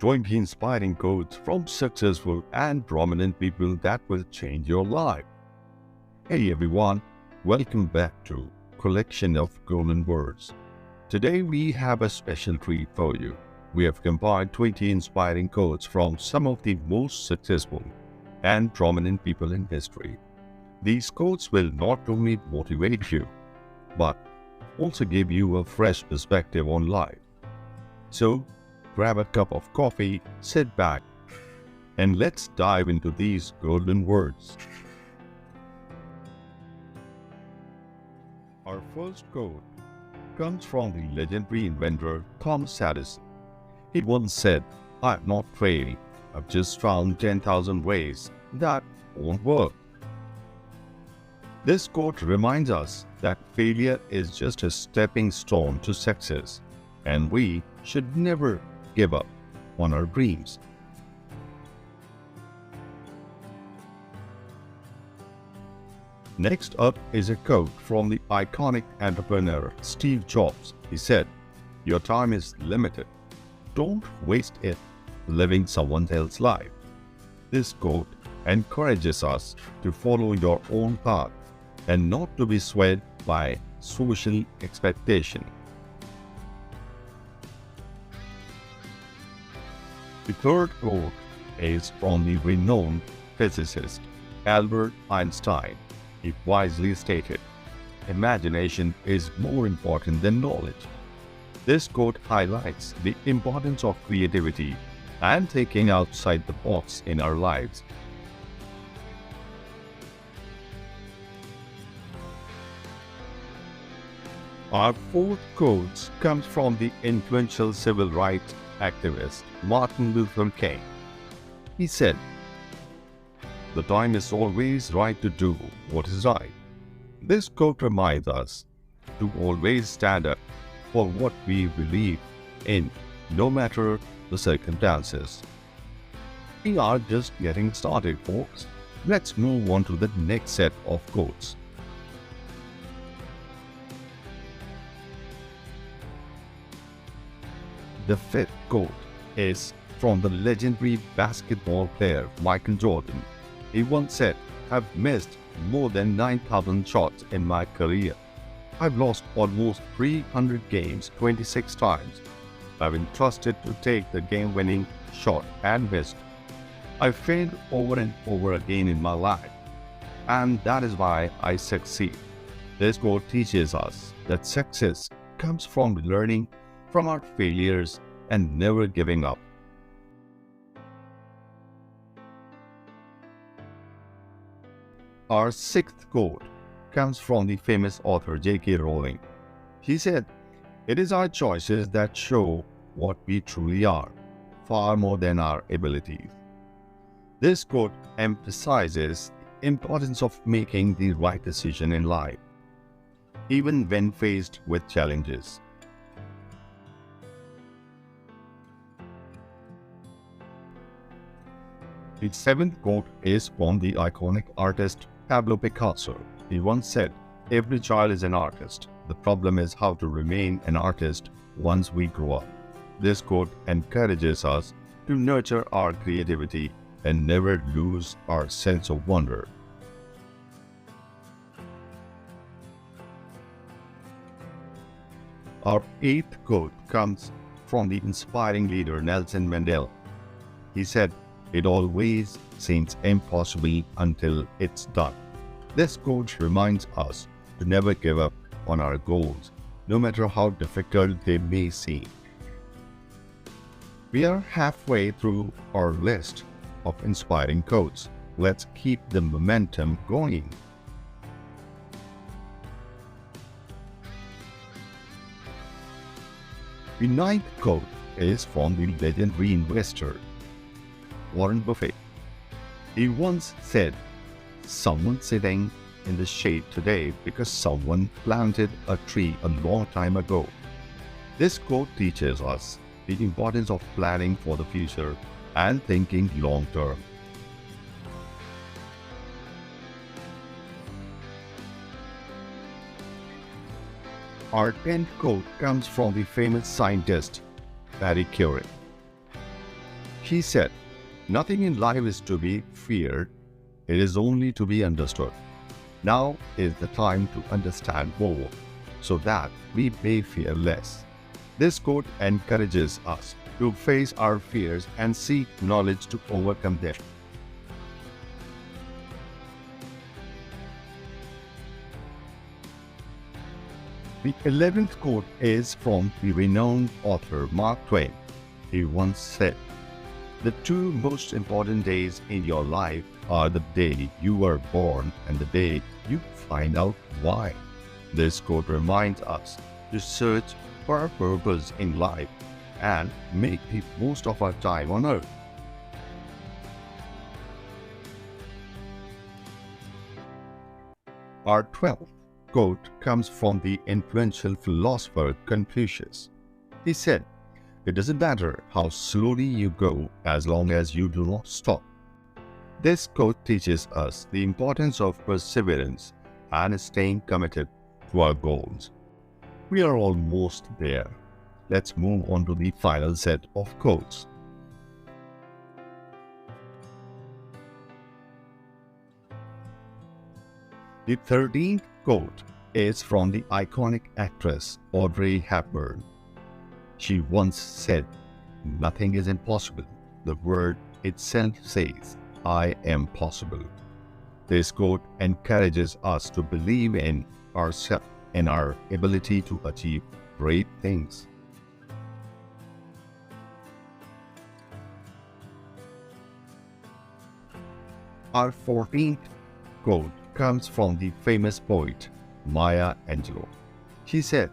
20 inspiring quotes from successful and prominent people that will change your life. Hey everyone, welcome back to Collection of Golden Words. Today we have a special treat for you. We have compiled 20 inspiring quotes from some of the most successful and prominent people in history. These quotes will not only motivate you, but also give you a fresh perspective on life. So, grab a cup of coffee, sit back, and let's dive into these golden words. Our first quote comes from the legendary inventor Thomas Edison. He once said, "I'm not failing, I've just found 10,000 ways that won't work." This quote reminds us that failure is just a stepping stone to success, and we should never give up on our dreams. Next up is a quote from the iconic entrepreneur Steve Jobs. He said, "Your time is limited. Don't waste it living someone else's life." This quote encourages us to follow your own path and not to be swayed by social expectation. The third quote is from the renowned physicist Albert Einstein. He wisely stated, "Imagination is more important than knowledge." This quote highlights the importance of creativity and thinking outside the box in our lives. Our fourth quote comes from the influential civil rights activist Martin Luther King. He said, "The time is always right to do what is right." This quote reminds us to always stand up for what we believe in, no matter the circumstances. We are just getting started, folks. Let's move on to the next set of quotes. The fifth quote is from the legendary basketball player Michael Jordan. He once said, "I've missed more than 9,000 shots in my career. I've lost almost 300 games 26 times. I've been trusted to take the game-winning shot and missed. I failed over and over again in my life, and that is why I succeed." This quote teaches us that success comes from learning from our failures and never giving up. Our sixth quote comes from the famous author J.K. Rowling. She said, "It is our choices that show what we truly are, far more than our abilities." This quote emphasizes the importance of making the right decision in life, even when faced with challenges. The seventh quote is from the iconic artist Pablo Picasso. He once said, "Every child is an artist. The problem is how to remain an artist once we grow up." This quote encourages us to nurture our creativity and never lose our sense of wonder. Our eighth quote comes from the inspiring leader Nelson Mandela. He said, "It always seems impossible until it's done." This quote reminds us to never give up on our goals, no matter how difficult they may seem. We are halfway through our list of inspiring quotes. Let's keep the momentum going. The ninth quote is from the legendary investor Warren Buffett. He once said, "Someone's sitting in the shade today because someone planted a tree a long time ago." This quote teaches us the importance of planning for the future and thinking long term. Our 10th quote comes from the famous scientist Marie Curie. She said, "Nothing in life is to be feared, it is only to be understood. Now is the time to understand more, so that we may fear less." This quote encourages us to face our fears and seek knowledge to overcome them. The 11th quote is from the renowned author Mark Twain. He once said, "The two most important days in your life are the day you were born and the day you find out why." This quote reminds us to search for our purpose in life and make the most of our time on earth. Our 12th quote comes from the influential philosopher Confucius. He said, "It doesn't matter how slowly you go as long as you do not stop." This quote teaches us the importance of perseverance and staying committed to our goals. We are almost there. Let's move on to the final set of quotes. The 13th quote is from the iconic actress Audrey Hepburn. She once said, "Nothing is impossible. The word itself says, I am possible." This quote encourages us to believe in ourselves and our ability to achieve great things. Our 14th quote comes from the famous poet Maya Angelou. She said,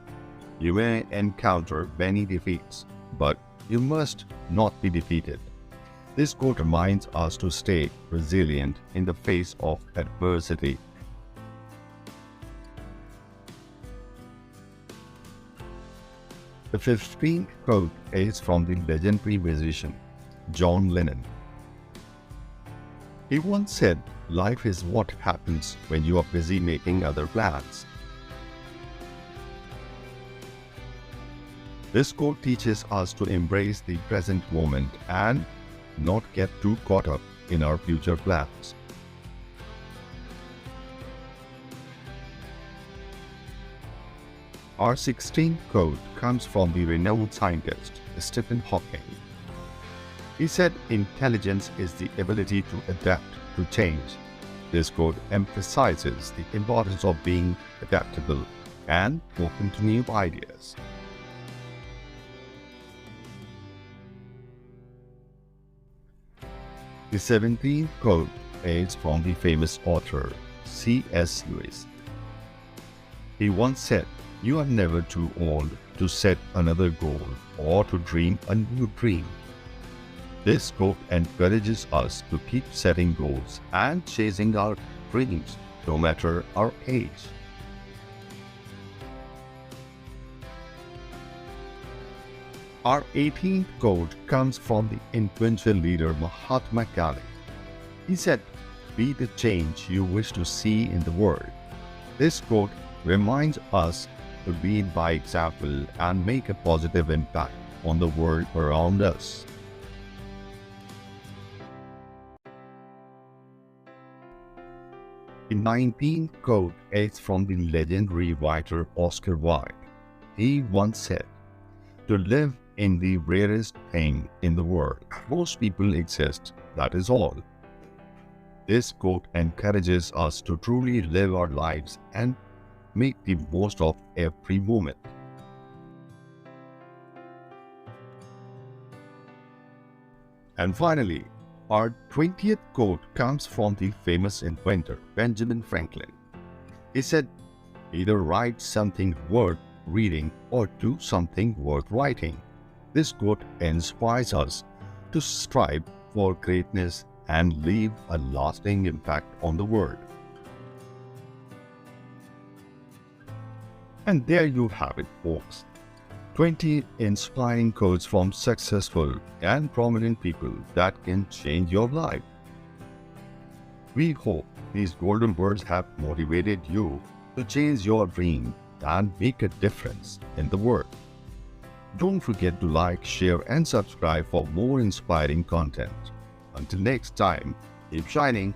"You may encounter many defeats, but you must not be defeated." This quote reminds us to stay resilient in the face of adversity. The 15th quote is from the legendary musician John Lennon. He once said, "Life is what happens when you are busy making other plans." This quote teaches us to embrace the present moment and not get too caught up in our future plans. Our 16th quote comes from the renowned scientist Stephen Hawking. He said, "Intelligence is the ability to adapt to change." This quote emphasizes the importance of being adaptable and open to new ideas. The 17th quote is from the famous author C.S. Lewis. He once said, "You are never too old to set another goal or to dream a new dream." This quote encourages us to keep setting goals and chasing our dreams, no matter our age. Our 18th quote comes from the influential leader Mahatma Gandhi. He said, "Be the change you wish to see in the world." This quote reminds us to lead by example and make a positive impact on the world around us. The 19th quote is from the legendary writer Oscar Wilde. He once said, "To live in the rarest thing in the world. Most people exist, that is all." This quote encourages us to truly live our lives and make the most of every moment. And finally, our 20th quote comes from the famous inventor Benjamin Franklin. He said, "Either write something worth reading or do something worth writing." This quote inspires us to strive for greatness and leave a lasting impact on the world. And there you have it, folks. 20 inspiring quotes from successful and prominent people that can change your life. We hope these golden words have motivated you to chase your dream and make a difference in the world. Don't forget to like, share, and subscribe for more inspiring content. Until next time, keep shining.